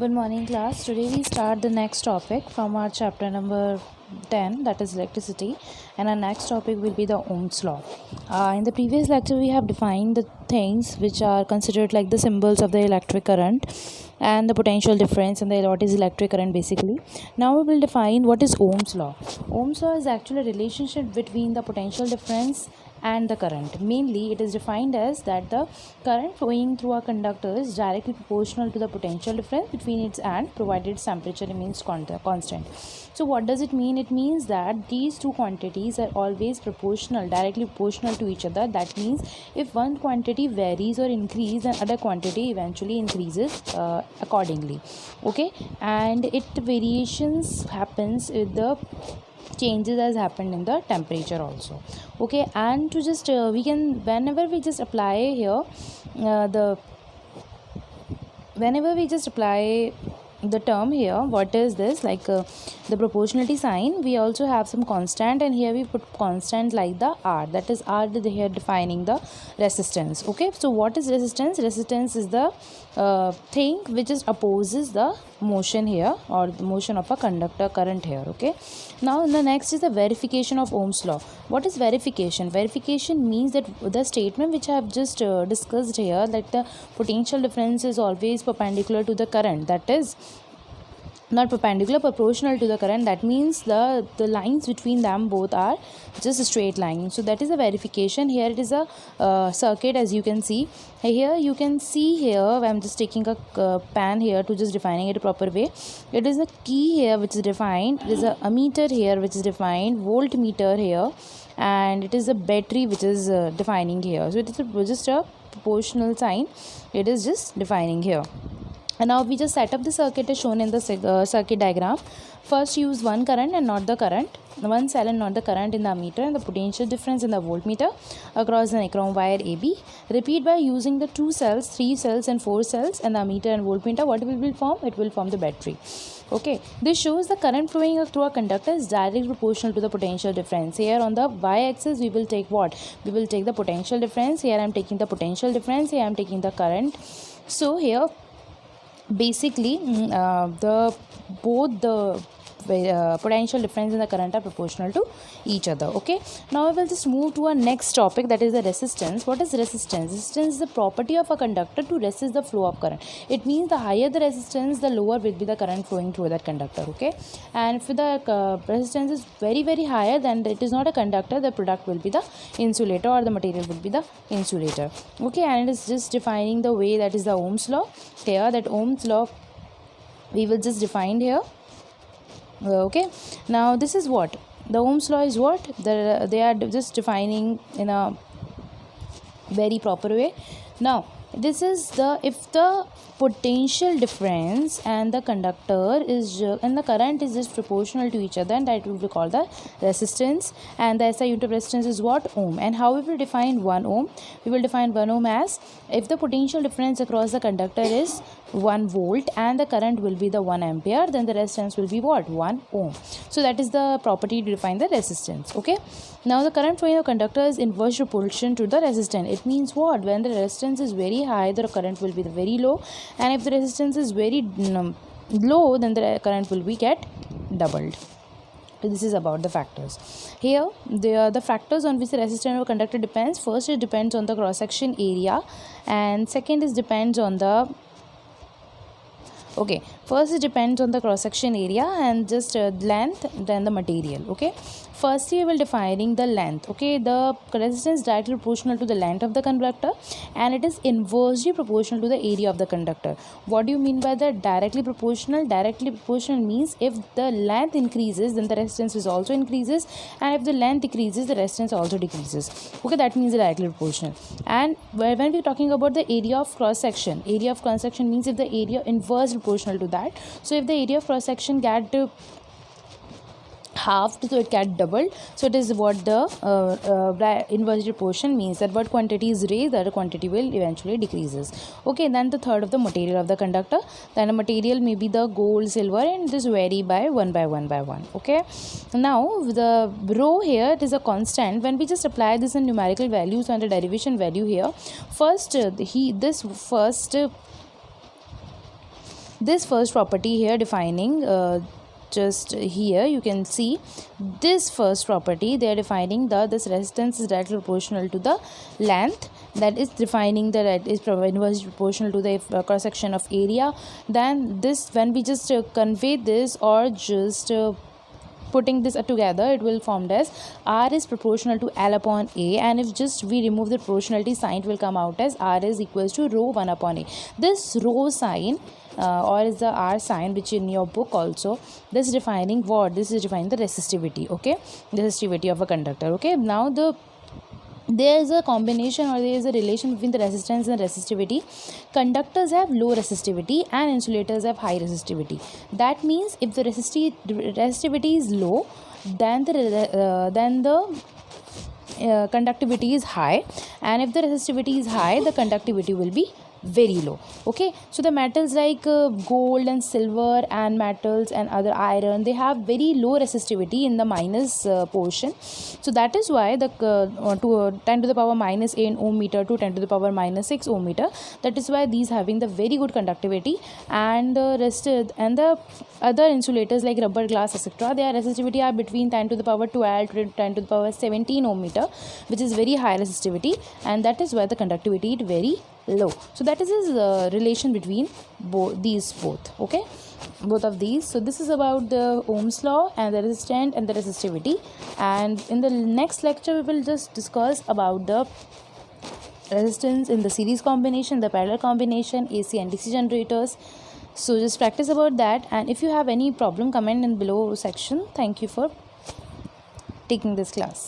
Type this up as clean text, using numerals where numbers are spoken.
Good morning, class. Today we start the next topic from our chapter number 10, that is electricity, and our next topic will be the Ohm's law. In the previous lecture, we have defined the things which are considered like the symbols of the electric current and the potential difference and what is electric current basically. Now we will define what is Ohm's law. Ohm's law is actually a relationship between the potential difference and the current. Mainly, it is defined as that the current flowing through a conductor is directly proportional to the potential difference between its and provided its temperature remains constant. So what does it mean? It means that these two quantities are always proportional, directly proportional to each other. That means if one quantity varies or increases, then other quantity eventually increases accordingly. Okay, and it variations happens with the changes has happened in the temperature also. Okay, and to just we can whenever we just apply here whenever we just apply the term here, what is this, like the proportionality sign, we also have some constant, and here we put constant like the R, that is R here defining the resistance. Okay, so what is resistance? Resistance is the thing which is opposes the motion here, or the motion of a conductor current here. Okay, now the next is the verification of Ohm's law. What is verification? Verification means that the statement which I have just discussed here, that the potential difference is always perpendicular to the current, that is not perpendicular, proportional to the current. That means the lines between them both are just a straight line. So that is a verification. Here it is a circuit, as you can see. Here you can see here, I'm just taking a pen here to just defining it a proper way. It is a key here which is defined. It is a ammeter here which is defined, voltmeter here, and it is a battery which is defining here. So it is just a proportional sign, it is just defining here. And now we just set up the circuit as shown in the circuit diagram. First use one current and not the current, one cell and not the current in the ammeter, and the potential difference in the voltmeter across the nichrome wire AB. Repeat by using the 2 cells, 3 cells and 4 cells, and the ammeter and voltmeter. What will form? It will form the battery. Okay, this shows the current flowing through a conductor is directly proportional to the potential difference. Here on the y-axis we will take what? We will take the potential difference. Here I am taking the potential difference. Here I am taking the current. So here basically both the potential difference in the current are proportional to each other. Okay, now we will just move to our next topic, that is the resistance. What is resistance? Resistance is the property of a conductor to resist the flow of current. It means the higher the resistance, the lower will be the current flowing through that conductor. Okay, and if the resistance is very higher, then it is not a conductor, the product will be the insulator, or the material will be the insulator. Okay, and it is just defining the way, that is the Ohm's law. Here that Ohm's law we will just define here. Okay, now this is what the Ohm's law is. What they are just defining in a very proper way. Now this is the, if the potential difference and the conductor is and the current is just proportional to each other, and that will be called the resistance, and the SI unit of resistance is what? Ohm. And how we will define 1 ohm? We will define 1 ohm as, if the potential difference across the conductor is 1 volt and the current will be the 1 ampere, then the resistance will be what? 1 ohm. So that is the property to define the resistance. Okay, now the current flowing of conductor is inverse proportion to the resistance. It means what? When the resistance is very high, the current will be very low, and if the resistance is very low, then the current will be get doubled. This is about the factors. Here the factors on which the resistance of a conductor depends. First, it depends on the cross section area, and second is depends on the first it depends on the cross section area, and just length, then the material. Okay, firstly we will defining the length. Okay, the resistance is directly proportional to the length of the conductor, and it is inversely proportional to the area of the conductor. What do you mean by the directly proportional? Directly proportional means if the length increases, then the resistance is also increases, and if the length decreases, the resistance also decreases. Okay, that means directly proportional. And when we are talking about the area of cross section means if the area inverse proportional to that. So if the area of cross section get halved, so it get doubled. So it is what the inverse proportion means, that what quantity is raised, that quantity will eventually decreases. Okay, then the third of the material of the conductor, then the material may be the gold, silver, and this vary by 1 by 1 by 1. Okay, now the rho here, it is a constant. When we just apply this in numerical values and the derivation value here, first this first property here defining just here you can see this first property, they are defining this resistance is directly proportional to the length, that is defining that is inversely proportional to the cross section of area. Then this, when we just convey this or just putting this together, it will formed as R is proportional to L upon A, and if just we remove the proportionality sign, it will come out as R is equals to rho 1 upon A. This rho sign or is the R sign, which in your book also, this is defining what? This is defining the resistivity, okay, the resistivity of a conductor. Okay, now there is a combination or there is a relation between the resistance and resistivity. Conductors have low resistivity and insulators have high resistivity. That means if the resistivity is low, then the conductivity is high, and if the resistivity is high, the conductivity will be very low. Okay, so the metals like gold and silver and metals and other iron, they have very low resistivity in the minus portion. So that is why the 10 to the power minus 8 ohm meter to 10 to the power minus 6 ohm meter, that is why these having the very good conductivity, and the rest and the other insulators like rubber, glass, etc., their resistivity are between 10 to the power 12 to 10 to the power 17 ohm meter, which is very high resistivity, and that is why the conductivity is very low. So that is his relation between both, okay, both of these. So this is about the Ohm's law and the resistant and the resistivity, and in the next lecture we will just discuss about the resistance in the series combination, the parallel combination, AC and DC generators. So just practice about that, and if you have any problem, comment in below section. Thank you for taking this class.